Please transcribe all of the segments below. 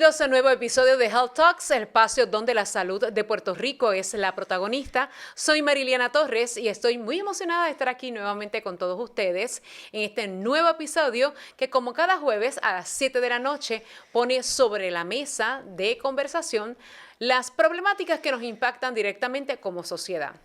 Bienvenidos a un nuevo episodio de Health Talks, el espacio donde la salud de Puerto Rico es la protagonista. Soy Mariliana Torres y estoy muy emocionada de estar aquí nuevamente con todos ustedes en este nuevo episodio que, como cada jueves a las 7 de la noche, pone sobre la mesa de conversación las problemáticas que nos impactan directamente como sociedad.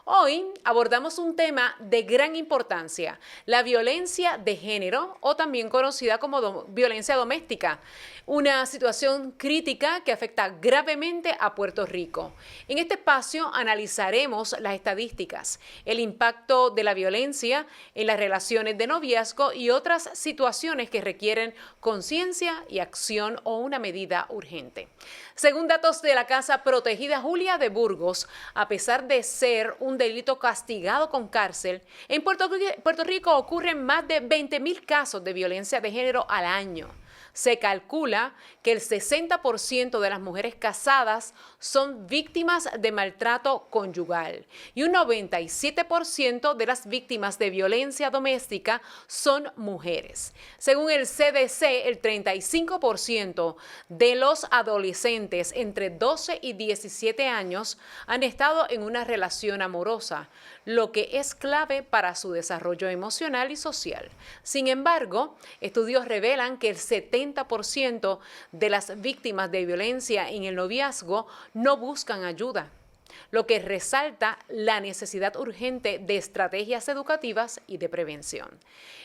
Hoy abordamos un tema de gran importancia, la violencia de género, o también conocida como violencia doméstica, una situación crítica que afecta gravemente a Puerto Rico. En este espacio analizaremos las estadísticas, el impacto de la violencia en las relaciones de noviazgo y otras situaciones que requieren conciencia y acción o una medida urgente. Según datos de la Casa Protegida Julia de Burgos, a pesar de ser un delito castigado con cárcel, en Puerto Rico ocurren más de 20,000 casos de violencia de género al año. Se calcula que el 60% de las mujeres casadas son víctimas de maltrato conyugal y un 97% de las víctimas de violencia doméstica son mujeres. Según el CDC, el 35% de los adolescentes entre 12 y 17 años han estado en una relación amorosa, lo que es clave para su desarrollo emocional y social. Sin embargo, estudios revelan que el 70% de las víctimas de violencia en el noviazgo no buscan ayuda, lo que resalta la necesidad urgente de estrategias educativas y de prevención.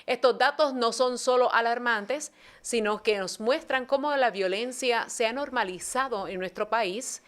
Estos datos no son solo alarmantes, sino que nos muestran cómo la violencia se ha normalizado en nuestro país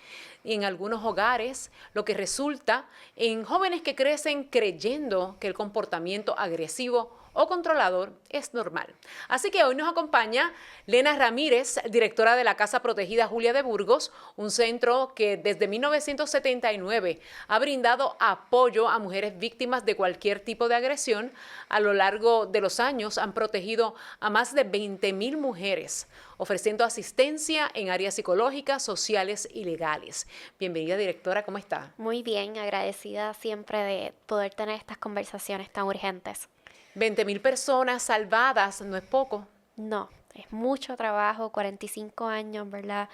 y en algunos hogares, lo que resulta en jóvenes que crecen creyendo que el comportamiento agresivo o controlador es normal. Así que hoy nos acompaña Lena Ramírez, directora de la Casa Protegida Julia de Burgos, un centro que desde 1979 ha brindado apoyo a mujeres víctimas de cualquier tipo de agresión. A lo largo de los años han protegido a más de 20,000 mujeres, ofreciendo asistencia en áreas psicológicas, sociales y legales. Bienvenida, directora, ¿cómo está? Muy bien, agradecida siempre de poder tener estas conversaciones tan urgentes. 20,000 personas salvadas, no es poco. No, es mucho trabajo, 45 años, ¿verdad?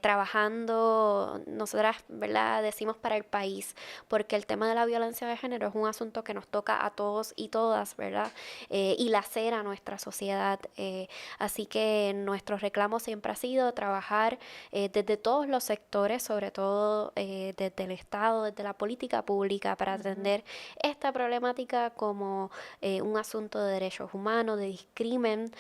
Trabajando, nosotras, ¿verdad? Decimos para el país, porque el tema de la violencia de género es un asunto que nos toca a todos y todas, ¿verdad? Y lacera nuestra sociedad. Así que nuestro reclamo siempre ha sido trabajar desde todos los sectores, sobre todo desde el Estado, desde la política pública, para atender esta problemática como un asunto de derechos humanos, de discrimen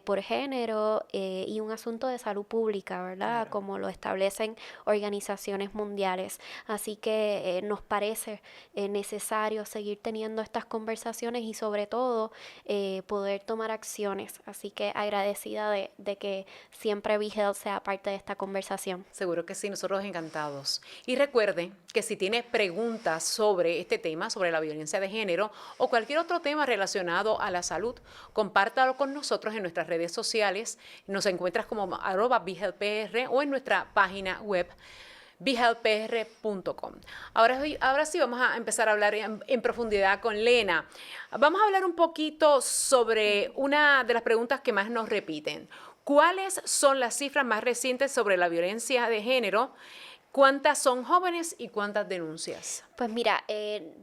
por género y un asunto de salud pública, ¿verdad? Claro. Como lo establecen organizaciones mundiales. Así que nos parece necesario seguir teniendo estas conversaciones y sobre todo poder tomar acciones. Así que agradecida de que siempre BeHealth sea parte de esta conversación. Seguro que sí, nosotros encantados. Y recuerde que si tiene preguntas sobre este tema, sobre la violencia de género o cualquier otro tema relacionado a la salud, compártalo con nosotros en nuestras redes sociales. Nos encuentras como @BeHealthPR o en nuestra página web behealthpr.com. Ahora sí vamos a empezar a hablar en profundidad con Lena. Vamos a hablar un poquito sobre una de las preguntas que más nos repiten. ¿Cuáles son las cifras más recientes sobre la violencia de género? ¿Cuántas son jóvenes y cuántas denuncias? Pues mira,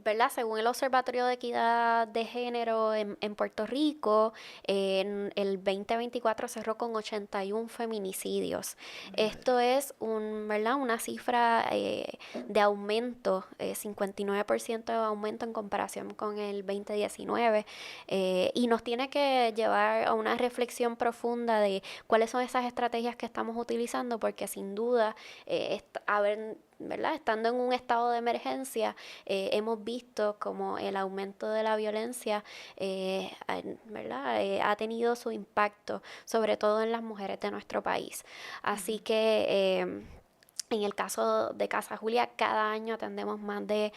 ¿verdad? Según el Observatorio de Equidad de Género en Puerto Rico, en el 2024 cerró con 81 feminicidios. Esto es ¿verdad? Una cifra de aumento, 59% de aumento en comparación con el 2019, y nos tiene que llevar a una reflexión profunda de cuáles son esas estrategias que estamos utilizando, porque sin duda, ¿verdad? Estando en un estado de emergencia, hemos visto como el aumento de la violencia ¿verdad? Ha tenido su impacto, sobre todo en las mujeres de nuestro país. Así que en el caso de Casa Julia, cada año atendemos más de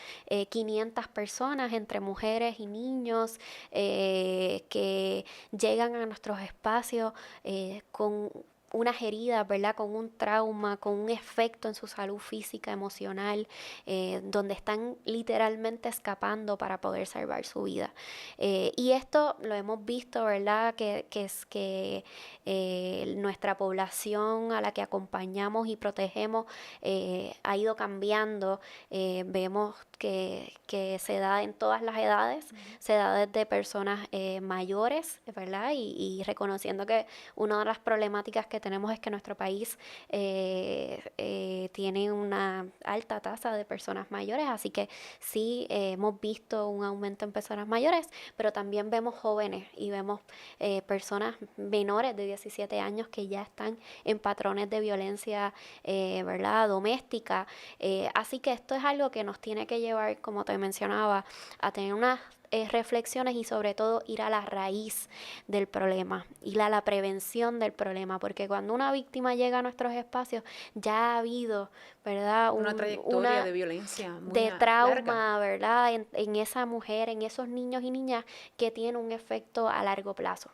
500 personas, entre mujeres y niños, que llegan a nuestros espacios con unas heridas, ¿verdad? Con un trauma, con un efecto en su salud física, emocional, donde están literalmente escapando para poder salvar su vida. Y esto lo hemos visto, ¿verdad? Que es que nuestra población a la que acompañamos y protegemos ha ido cambiando. Vemos que se da en todas las edades, se da desde personas mayores, ¿verdad? Y reconociendo que una de las problemáticas que tenemos es que nuestro país tiene una alta tasa de personas mayores, así que sí hemos visto un aumento en personas mayores, pero también vemos jóvenes y vemos personas menores de 17 años que ya están en patrones de violencia, ¿verdad? Doméstica. Así que esto es algo que nos tiene que llevar, como te mencionaba, a tener unas reflexiones y sobre todo ir a la raíz del problema, ir a la prevención del problema, porque cuando una víctima llega a nuestros espacios ya ha habido, ¿verdad? Una trayectoria de violencia muy de trauma, larga. ¿verdad? En esa mujer, en esos niños y niñas que tienen un efecto a largo plazo.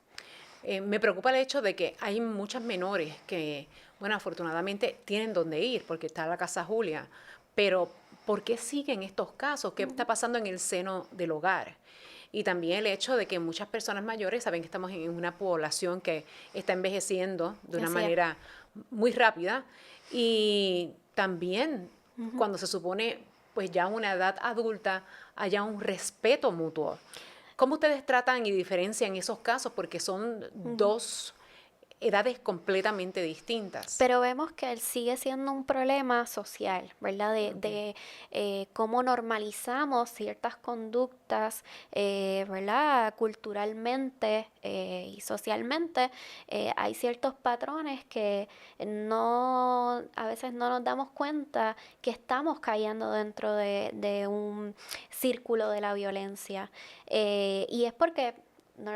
Me preocupa el hecho de que hay muchas menores que, bueno, afortunadamente tienen donde ir, porque está la Casa Julia, pero ¿por qué siguen estos casos? ¿Qué está pasando en el seno del hogar? Y también el hecho de que muchas personas mayores saben que estamos en una población que está envejeciendo de una manera muy rápida y también cuando se supone pues ya una edad adulta haya un respeto mutuo. ¿Cómo ustedes tratan y diferencian esos casos? Porque son dos edades completamente distintas. Pero vemos que él sigue siendo un problema social, ¿verdad? De cómo normalizamos ciertas conductas, ¿verdad? Culturalmente y socialmente, hay ciertos patrones que a veces no nos damos cuenta que estamos cayendo dentro de un círculo de la violencia. Y es porque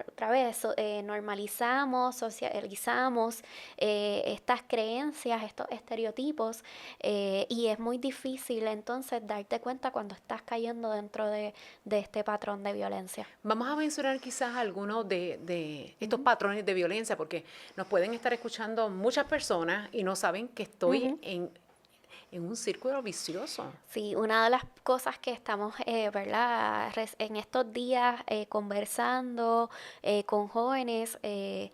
otra vez normalizamos, socializamos estas creencias, estos estereotipos, y es muy difícil entonces darte cuenta cuando estás cayendo dentro de este patrón de violencia. Vamos a mencionar quizás algunos de estos patrones de violencia, porque nos pueden estar escuchando muchas personas y no saben que estoy en un círculo vicioso. Sí, una de las cosas que estamos, ¿verdad? En estos días conversando con jóvenes en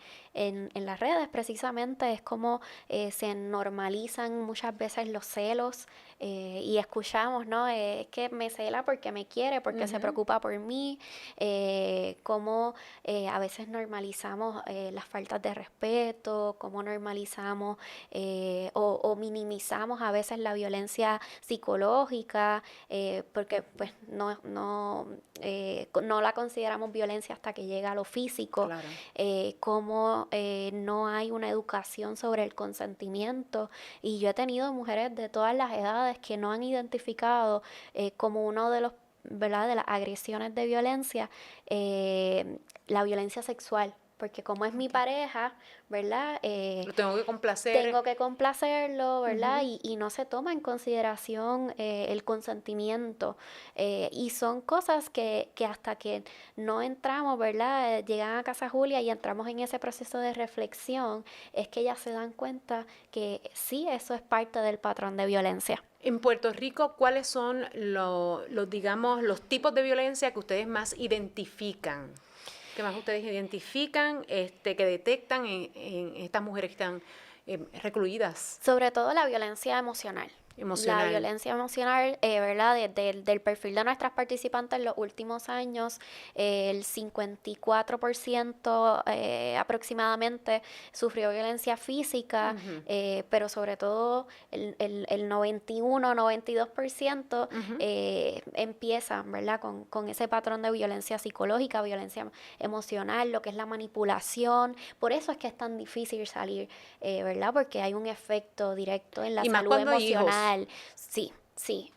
las redes precisamente es como se normalizan muchas veces los celos y escuchamos, ¿no? Es que me cela porque me quiere, porque se preocupa por mí, cómo a veces normalizamos las faltas de respeto, cómo normalizamos o minimizamos a veces la violencia psicológica, porque pues no la consideramos violencia hasta que llega a lo físico, Claro. cómo no hay una educación sobre el consentimiento, y yo he tenido mujeres de todas las edades que no han identificado como uno de los, ¿verdad?, de las agresiones de violencia, la violencia sexual, porque como es mi pareja, ¿verdad? Lo tengo que complacer. Tengo que complacerlo, ¿verdad? Y no se toma en consideración el consentimiento. Y son cosas que hasta que no entramos, ¿verdad? Llegan a Casa Julia y entramos en ese proceso de reflexión, es que ellas se dan cuenta que sí, eso es parte del patrón de violencia. En Puerto Rico, ¿cuáles son digamos, los tipos de violencia que ustedes más identifican? ¿Qué más ustedes identifican, que detectan en estas mujeres que están recluidas? Sobre todo la violencia emocional. La violencia emocional, ¿verdad? Del perfil de nuestras participantes en los últimos años, el 54% aproximadamente sufrió violencia física, pero sobre todo el 91-92% empiezan, ¿verdad? Con ese patrón de violencia psicológica, violencia emocional, lo que es la manipulación. Por eso es que es tan difícil salir, ¿verdad? Porque hay un efecto directo en la salud emocional. Sí,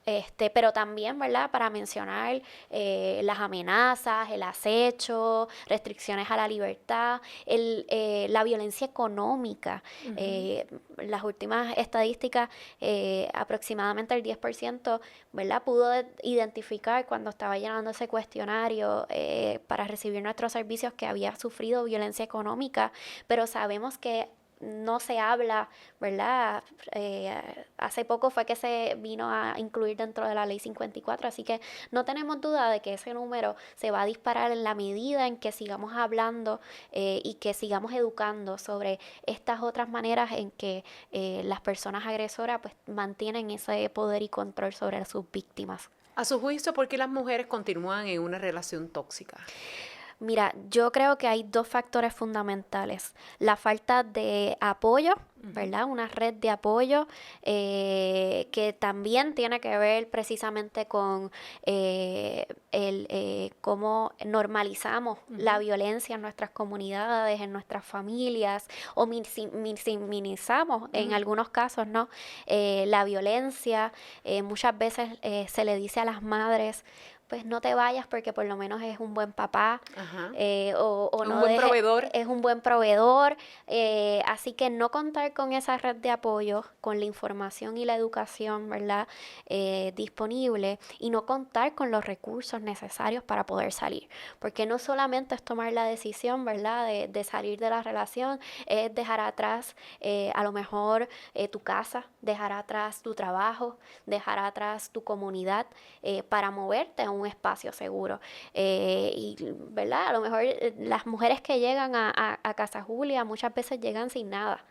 pero también, ¿verdad? Para mencionar las amenazas, el acecho, restricciones a la libertad, la violencia económica. Las últimas estadísticas, aproximadamente el 10%, ¿verdad? Pudo identificar cuando estaba llenando ese cuestionario para recibir nuestros servicios que había sufrido violencia económica, pero sabemos que no se habla, ¿verdad? Hace poco fue que se vino a incluir dentro de la Ley 54, así que no tenemos duda de que ese número se va a disparar en la medida en que sigamos hablando y que sigamos educando sobre estas otras maneras en que las personas agresoras pues mantienen ese poder y control sobre sus víctimas. A su juicio, ¿por qué las mujeres continúan en una relación tóxica? Mira, yo creo que hay dos factores fundamentales. La falta de apoyo, ¿verdad? Una red de apoyo que también tiene que ver precisamente con cómo normalizamos la violencia en nuestras comunidades, en nuestras familias, o minimizamos en algunos casos, ¿no? La violencia. Muchas veces se le dice a las madres, pues no te vayas porque por lo menos es un buen papá, o un no buen proveedor. es un buen proveedor, así que no contar con esa red de apoyo, con la información y la educación, ¿verdad? Disponible, y no contar con los recursos necesarios para poder salir, porque no solamente es tomar la decisión, ¿verdad? De salir de la relación, es dejar atrás a lo mejor tu casa, dejar atrás tu trabajo, dejar atrás tu comunidad para moverte a un espacio seguro. Y, ¿verdad? A lo mejor las mujeres que llegan a Casa Julia muchas veces llegan sin nada.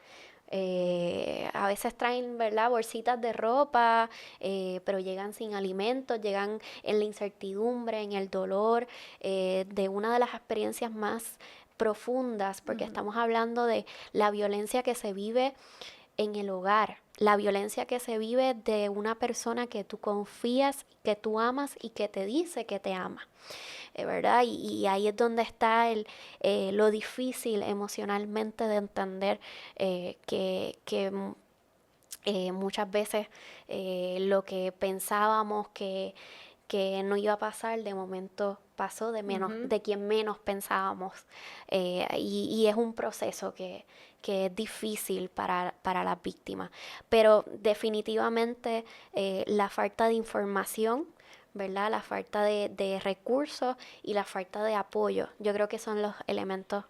A veces traen, ¿verdad?, bolsitas de ropa, pero llegan sin alimentos, llegan en la incertidumbre, en el dolor, de una de las experiencias más profundas, porque estamos hablando de la violencia que se vive en el hogar, la violencia que se vive de una persona que tú confías, que tú amas y que te dice que te ama, ¿verdad? Y ahí es donde está lo difícil emocionalmente de entender que muchas veces lo que pensábamos que no iba a pasar, de momento pasó de quien menos pensábamos. Y es un proceso que es difícil para las víctimas. Pero definitivamente la falta de información, ¿verdad? La falta de recursos y la falta de apoyo, yo creo que son los elementos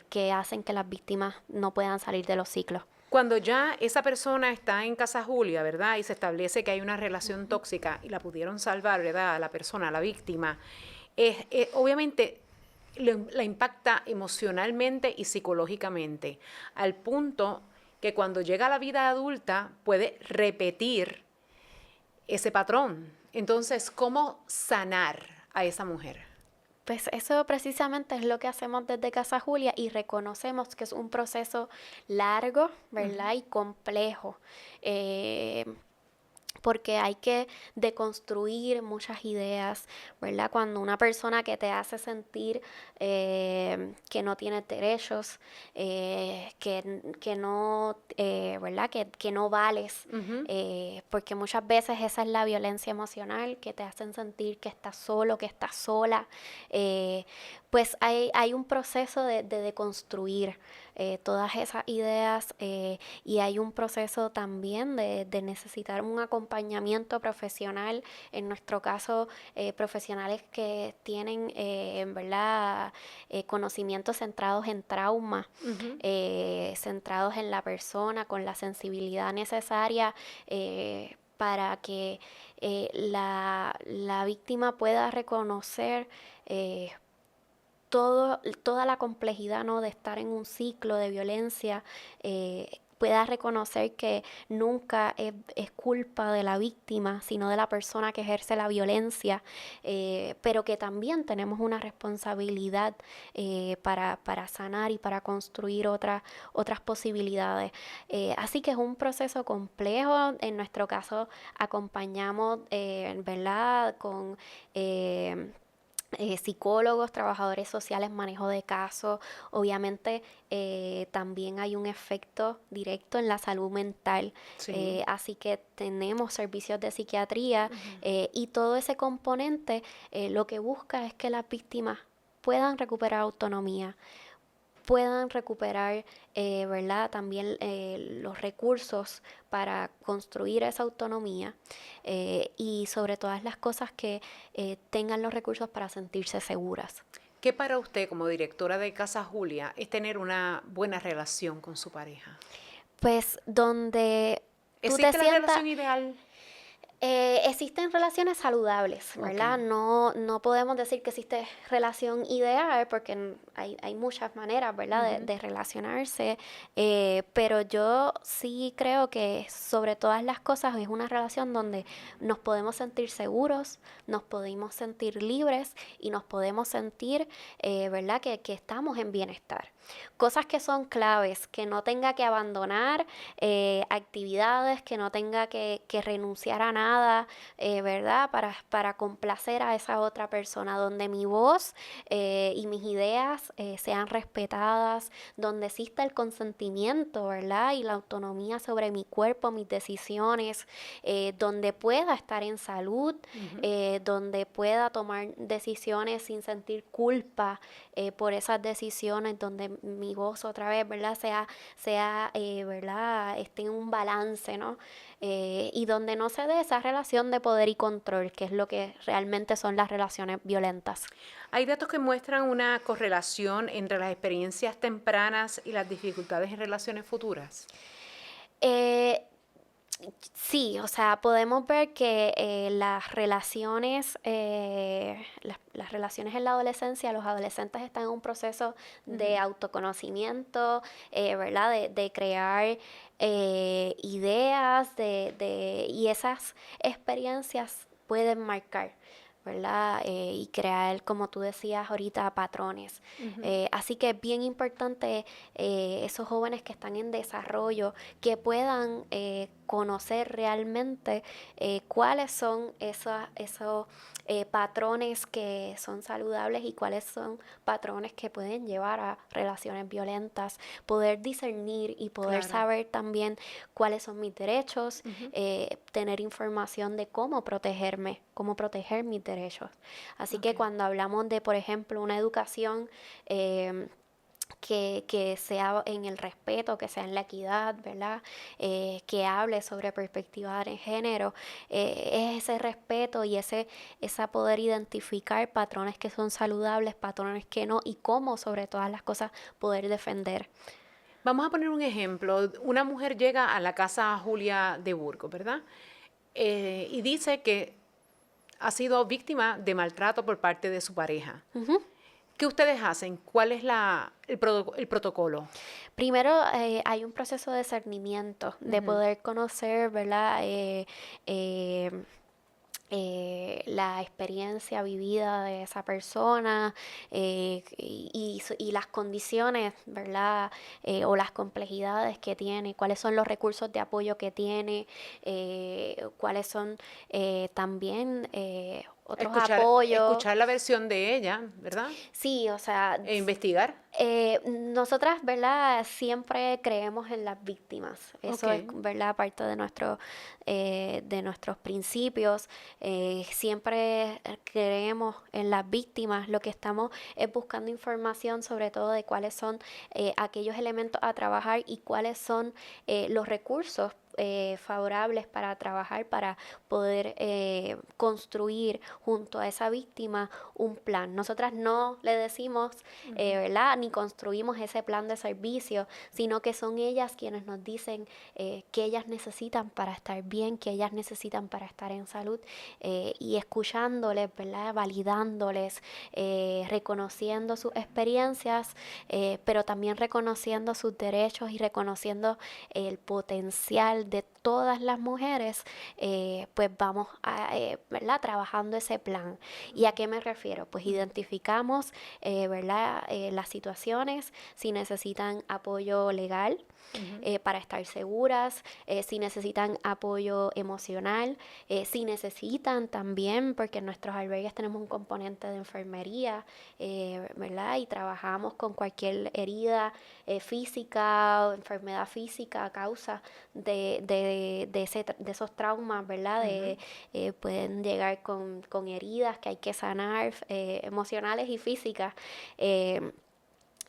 que hacen que las víctimas no puedan salir de los ciclos. Cuando ya esa persona está en Casa Julia, ¿verdad? Y se establece que hay una relación tóxica y la pudieron salvar, ¿verdad? A la persona, a la víctima, obviamente la impacta emocionalmente y psicológicamente, al punto que cuando llega a la vida adulta puede repetir ese patrón. Entonces, ¿cómo sanar a esa mujer? Pues eso precisamente es lo que hacemos desde Casa Julia y reconocemos que es un proceso largo, ¿verdad? Y complejo. Porque hay que deconstruir muchas ideas, ¿verdad? Cuando una persona que te hace sentir que no tienes derechos, que no, ¿verdad? Que no vales, porque muchas veces esa es la violencia emocional, que te hacen sentir que estás solo, que estás sola, pues hay un proceso de deconstruir todas esas ideas y hay un proceso también de necesitar un acompañamiento profesional, en nuestro caso profesionales que tienen en verdad conocimientos centrados en trauma, centrados en la persona, con la sensibilidad necesaria para que la víctima pueda reconocer toda la complejidad, ¿no?, de estar en un ciclo de violencia, pueda reconocer que nunca es culpa de la víctima, sino de la persona que ejerce la violencia, pero que también tenemos una responsabilidad para sanar y para construir otras posibilidades. Así que es un proceso complejo. En nuestro caso acompañamos, ¿verdad?, con psicólogos, trabajadores sociales, manejo de casos. Obviamente también hay un efecto directo en la salud mental, Sí. así que tenemos servicios de psiquiatría y todo ese componente lo que busca es que las víctimas puedan recuperar autonomía, puedan recuperar, ¿verdad?, también los recursos para construir esa autonomía y sobre todas las cosas que tengan los recursos para sentirse seguras. ¿Qué para usted como directora de Casa Julia es tener una buena relación con su pareja? Pues donde tú te ¿Existe la sientas... relación ideal? Existen relaciones saludables, ¿verdad? Ok. No podemos decir que existe relación ideal porque hay muchas maneras, ¿verdad? Ujú. De relacionarse, pero yo sí creo que sobre todas las cosas es una relación donde nos podemos sentir seguros, nos podemos sentir libres y nos podemos sentir, ¿verdad? Que estamos en bienestar. Cosas que son claves, que no tenga que abandonar actividades, que no tenga que renunciar a nada, ¿verdad? Para complacer a esa otra persona, donde mi voz y mis ideas sean respetadas, donde exista el consentimiento, ¿verdad? Y la autonomía sobre mi cuerpo, mis decisiones, donde pueda estar en salud, Ujú. donde pueda tomar decisiones sin sentir culpa por esas decisiones, donde mi voz otra vez, ¿verdad? ¿Verdad? Esté en un balance, ¿no? Y donde no se dé esa relación de poder y control, que es lo que realmente son las relaciones violentas. Hay datos que muestran una correlación entre las experiencias tempranas y las dificultades en relaciones futuras. Eh, Sí, o sea, podemos ver que las relaciones en la adolescencia, los adolescentes están en un proceso de Ujú. autoconocimiento, ¿verdad? De crear ideas, y esas experiencias pueden marcar, ¿verdad? Y crear, como tú decías ahorita, patrones. Ujú. Así que es bien importante esos jóvenes que están en desarrollo que puedan conocer realmente cuáles son esos patrones que son saludables y cuáles son patrones que pueden llevar a relaciones violentas, poder discernir y poder Claro. saber también cuáles son mis derechos, Ujú. tener información de cómo protegerme, cómo proteger mis derechos. Así que Ok. cuando hablamos de, por ejemplo, una educación que sea en el respeto, que sea en la equidad, ¿verdad? Que hable sobre perspectiva de género, es ese respeto y esa poder identificar patrones que son saludables, patrones que no, y cómo sobre todas las cosas poder defender. Vamos a poner un ejemplo. Una mujer llega a la Casa Julia de Burgos, ¿verdad? Y dice que ha sido víctima de maltrato por parte de su pareja. Ujú. ¿Qué ustedes hacen? ¿Cuál es el protocolo? Primero hay un proceso de discernimiento, de Ujú. poder conocer, ¿verdad? Eh, la experiencia vivida de esa persona y las condiciones, ¿verdad? O las complejidades que tiene, cuáles son los recursos de apoyo que tiene, cuáles son también otros apoyos. Escuchar la versión de ella, ¿verdad? Sí, o sea, E investigar. nosotras, ¿verdad? Siempre creemos en las víctimas. Ok. Eso es, ¿verdad? Parte de nuestros principios. Siempre creemos en las víctimas. Lo que estamos es buscando información sobre todo de cuáles son aquellos elementos a trabajar y cuáles son los recursos favorables para trabajar, para poder construir junto a esa víctima un plan. Nosotras no le decimos, ¿verdad? Ni construimos ese plan de servicio, sino que son ellas quienes nos dicen que ellas necesitan para estar bien, que ellas necesitan para estar en salud, y escuchándoles, ¿verdad? Validándoles, reconociendo sus experiencias, pero también reconociendo sus derechos y reconociendo el potencial de todas las mujeres, pues vamos ¿verdad? Trabajando ese plan. ¿Y a qué me refiero? Pues identificamos, ¿verdad? Las situaciones, si necesitan apoyo legal, Ujú. para estar seguras, si necesitan apoyo emocional, si necesitan también, porque en nuestros albergues tenemos un componente de enfermería, ¿verdad? Y trabajamos con cualquier herida física o enfermedad física a causa de esos traumas, ¿verdad? Ujú. Pueden llegar con heridas que hay que sanar, emocionales y físicas.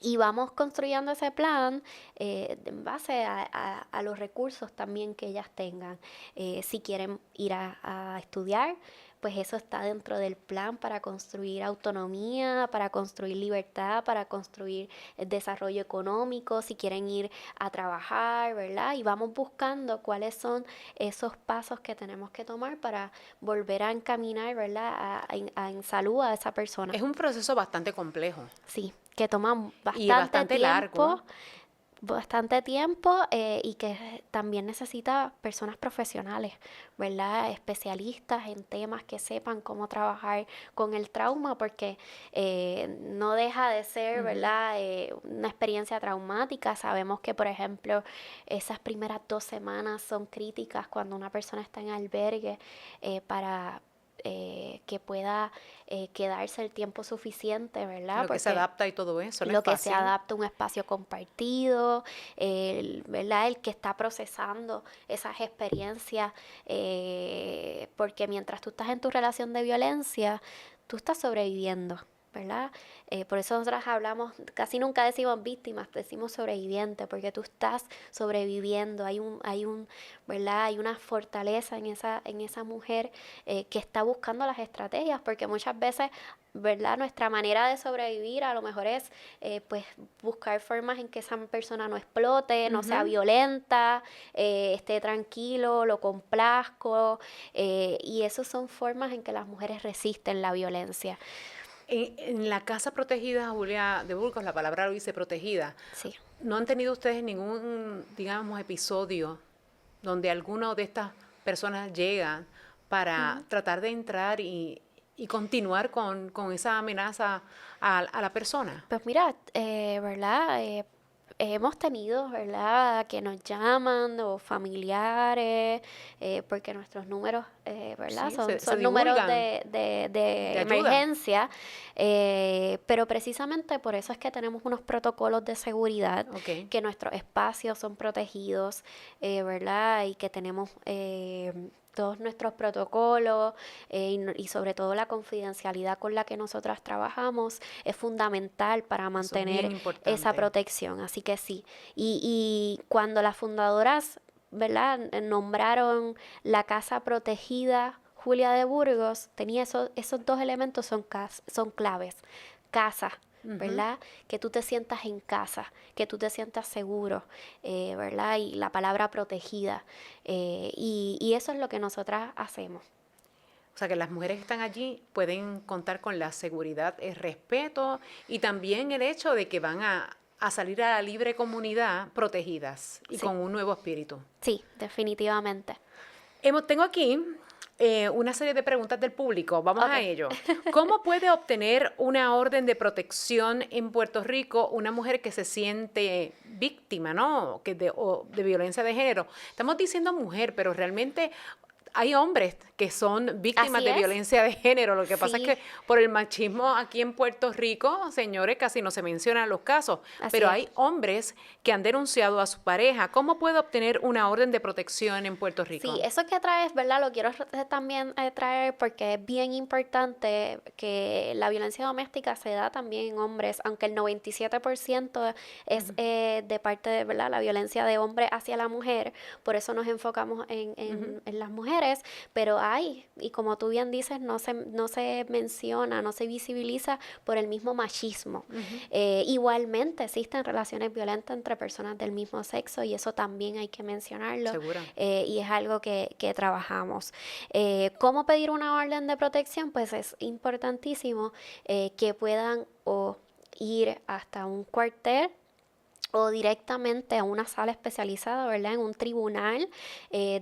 Y vamos construyendo ese plan en base a los recursos también que ellas tengan. Si quieren ir a estudiar, pues eso está dentro del plan para construir autonomía, para construir libertad, para construir desarrollo económico, si quieren ir a trabajar, ¿verdad? Y vamos buscando cuáles son esos pasos que tenemos que tomar para volver a encaminar, ¿verdad? En salud a esa persona. Es un proceso bastante complejo. Sí, que toma Y bastante largo. Bastante tiempo y que también necesita personas profesionales, ¿verdad? Especialistas en temas que sepan cómo trabajar con el trauma, porque no deja de ser, ¿verdad? Una experiencia traumática. Sabemos que, por ejemplo, esas primeras 2 semanas son críticas cuando una persona está en albergue para que pueda quedarse el tiempo suficiente, ¿verdad? Lo que se adapta y todo eso, no lo es que fácil. se adapta a un espacio compartido, ¿verdad? El que está procesando esas experiencias, porque mientras tú estás en tu relación de violencia, tú estás sobreviviendo, ¿verdad? Por eso nosotras hablamos, casi nunca decimos víctimas, decimos sobreviviente, porque tú estás sobreviviendo, ¿verdad? Hay una fortaleza en esa mujer que está buscando las estrategias, porque muchas veces, ¿verdad? Nuestra manera de sobrevivir a lo mejor es pues buscar formas en que esa persona no explote, no sea violenta, esté tranquilo, lo complazco, y esas son formas en que las mujeres resisten la violencia. En la casa protegida, Julia de Burgos, la palabra lo dice protegida. Sí. ¿No han tenido ustedes ningún, digamos, episodio donde alguna de estas personas llegan para tratar de entrar y continuar con esa amenaza a la persona? Pues mira, ¿verdad? Hemos tenido, ¿verdad?, que nos llaman o familiares, porque nuestros números, ¿verdad?, Sí, son se números divulgan de ayuda. emergencia, pero precisamente por eso es que tenemos unos protocolos de seguridad, Ok. que nuestros espacios son protegidos, ¿verdad?, y que tenemos todos nuestros protocolos y sobre todo la confidencialidad con la que nosotras trabajamos es fundamental para Eso es mantener bien importante. esa protección. Así que sí. Y cuando las fundadoras, ¿verdad?, nombraron la casa protegida Julia de Burgos, tenía esos 2 elementos son claves. Casa, ¿verdad? Que tú te sientas en casa, que tú te sientas seguro, ¿verdad? Y la palabra protegida. Y eso es lo que nosotras hacemos. O sea, que las mujeres que están allí pueden contar con la seguridad, el respeto y también el hecho de que van a salir a la libre comunidad protegidas y Sí. con un nuevo espíritu. Sí, definitivamente. Tengo aquí una serie de preguntas del público. Vamos a Ok. ello. ¿Cómo puede obtener una orden de protección en Puerto Rico una mujer que se siente víctima, ¿no? O de violencia de género? Estamos diciendo mujer, pero realmente hay hombres que son víctimas Así de es. violencia de género. Lo que pasa es Sí. que por el machismo aquí en Puerto Rico, señores, casi no se mencionan los casos. Así Pero es. hay hombres que han denunciado a su pareja. ¿Cómo puede obtener una orden de protección en Puerto Rico? Sí, eso que traes, ¿verdad? Lo quiero también traer porque es bien importante que la violencia doméstica se da también en hombres, aunque el 97% es de parte de, ¿verdad?, la violencia de hombre hacia la mujer, por eso nos enfocamos en las mujeres, pero hay, y como tú bien dices, no se menciona, no se visibiliza por el mismo machismo. Igualmente existen relaciones violentas entre personas del mismo sexo y eso también hay que mencionarlo. Seguro. Y es algo que trabajamos. ¿Cómo pedir una orden de protección? Pues es importantísimo que puedan o ir hasta un cuartel o directamente a una sala especializada, ¿verdad?, en un tribunal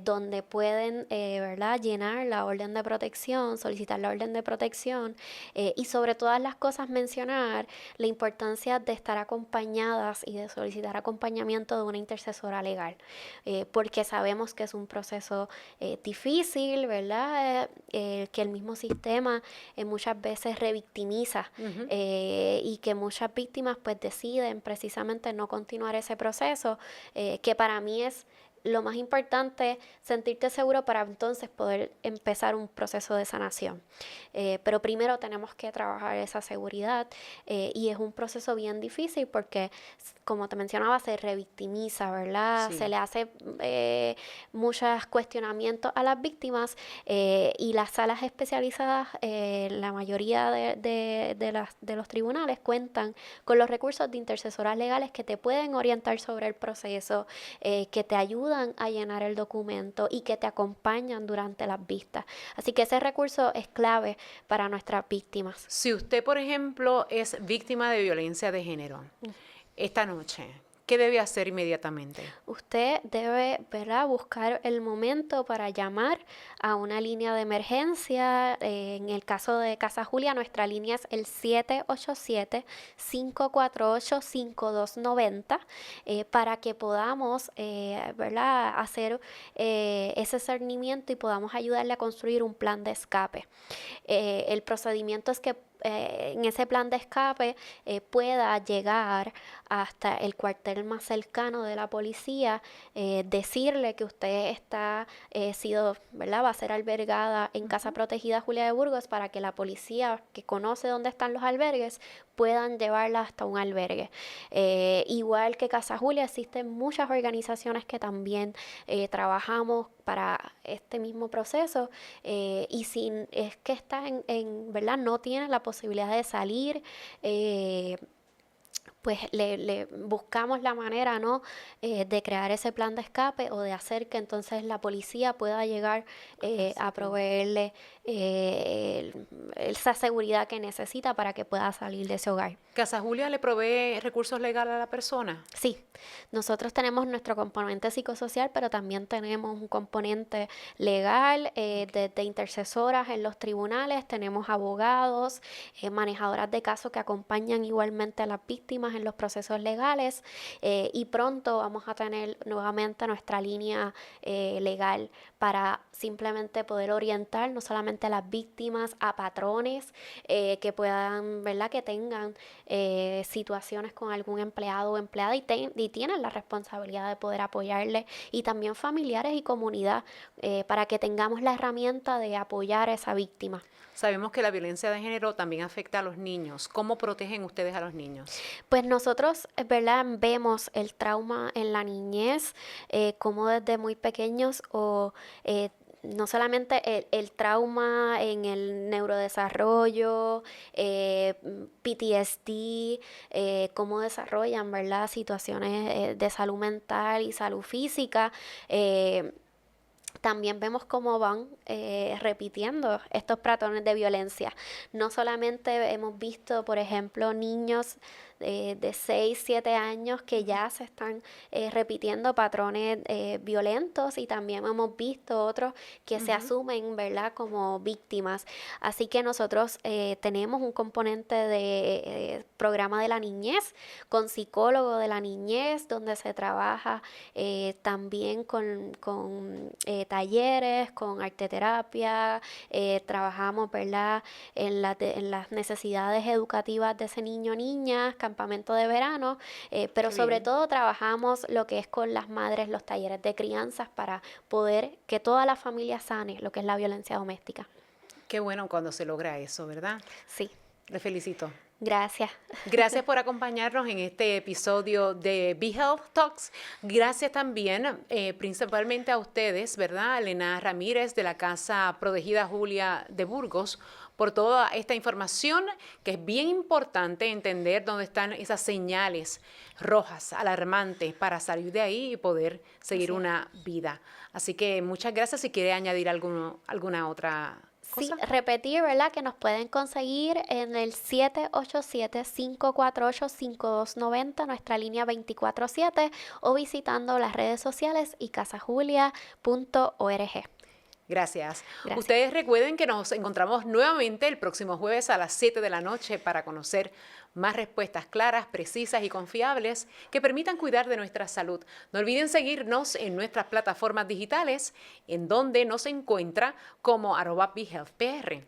donde pueden, ¿verdad?, llenar la orden de protección, solicitar la orden de protección y sobre todas las cosas mencionar la importancia de estar acompañadas y de solicitar acompañamiento de una intercesora legal, porque sabemos que es un proceso difícil, ¿verdad?, que el mismo sistema muchas veces revictimiza y que muchas víctimas pues deciden precisamente no continuar ese proceso, que para mí es lo más importante, sentirte seguro para entonces poder empezar un proceso de sanación. Pero primero tenemos que trabajar esa seguridad y es un proceso bien difícil porque, como te mencionaba, se revictimiza, ¿verdad? Sí. Se le hace muchos cuestionamientos a las víctimas y las salas especializadas, la mayoría de los tribunales cuentan con los recursos de intercesoras legales que te pueden orientar sobre el proceso, que te ayudan a llenar el documento y que te acompañan durante las vistas. Así que ese recurso es clave para nuestras víctimas. Si usted, por ejemplo, es víctima de violencia de género, esta noche, ¿qué debe hacer inmediatamente? Usted debe, ¿verdad?, buscar el momento para llamar a una línea de emergencia. En el caso de Casa Julia, nuestra línea es el 787-548-5290 para que podamos, ¿verdad?, hacer ese cernimiento y podamos ayudarle a construir un plan de escape. El procedimiento es que en ese plan de escape pueda llegar hasta el cuartel más cercano de la policía, decirle que usted está ¿verdad?, va a ser albergada en Casa Protegida Julia de Burgos para que la policía que conoce dónde están los albergues puedan llevarla hasta un albergue. Igual que Casa Julia, existen muchas organizaciones que también trabajamos para este mismo proceso y si es que está ¿verdad?, no tiene la posibilidad de salir, pues le buscamos la manera, ¿no?, de crear ese plan de escape o de hacer que entonces la policía pueda llegar a proveerle esa seguridad que necesita para que pueda salir de ese hogar. ¿Casa Julia le provee recursos legales a la persona? Sí, nosotros tenemos nuestro componente psicosocial, pero también tenemos un componente legal, de intercesoras en los tribunales, tenemos abogados, manejadoras de casos que acompañan igualmente a las víctimas en los procesos legales y pronto vamos a tener nuevamente nuestra línea legal para simplemente poder orientar no solamente a las víctimas, a patrones que puedan, ¿verdad?, que tengan situaciones con algún empleado o empleada y tienen la responsabilidad de poder apoyarle, y también familiares y comunidad para que tengamos la herramienta de apoyar a esa víctima. Sabemos que la violencia de género también afecta a los niños. ¿Cómo protegen ustedes a los niños? Pues nosotros, ¿verdad?, vemos el trauma en la niñez, como desde muy pequeños no solamente el trauma en el neurodesarrollo, PTSD, cómo desarrollan, ¿verdad?, situaciones de salud mental y salud física. También vemos cómo van repitiendo estos patrones de violencia. No solamente hemos visto, por ejemplo, niños de 6, 7 años que ya se están repitiendo patrones violentos, y también hemos visto otros que se asumen, ¿verdad?, como víctimas. Así que nosotros tenemos un componente de programa de la niñez con psicólogo de la niñez, donde se trabaja también con talleres, con arteterapia, trabajamos, ¿verdad?, en las necesidades educativas de ese niño o niña, campamento de verano, pero sobre todo trabajamos lo que es con las madres, los talleres de crianzas para poder que toda la familia sane lo que es la violencia doméstica. Qué bueno cuando se logra eso, ¿verdad? Sí. Le felicito. Gracias. Gracias por acompañarnos en este episodio de BeHealth Talks. Gracias también principalmente a ustedes, ¿verdad? Elena Ramírez de la Casa Protegida Julia de Burgos, por toda esta información que es bien importante entender dónde están esas señales rojas, alarmantes, para salir de ahí y poder seguir una vida. Así que muchas gracias. Si quiere añadir alguna otra cosa. Sí, repetir, ¿verdad?, que nos pueden conseguir en el 787-548-5290, nuestra línea 24/7, o visitando las redes sociales y casajulia.org. Gracias. Gracias. Ustedes recuerden que nos encontramos nuevamente el próximo jueves a las 7 de la noche para conocer más respuestas claras, precisas y confiables que permitan cuidar de nuestra salud. No olviden seguirnos en nuestras plataformas digitales, en donde nos encuentra como @BeHealthPR.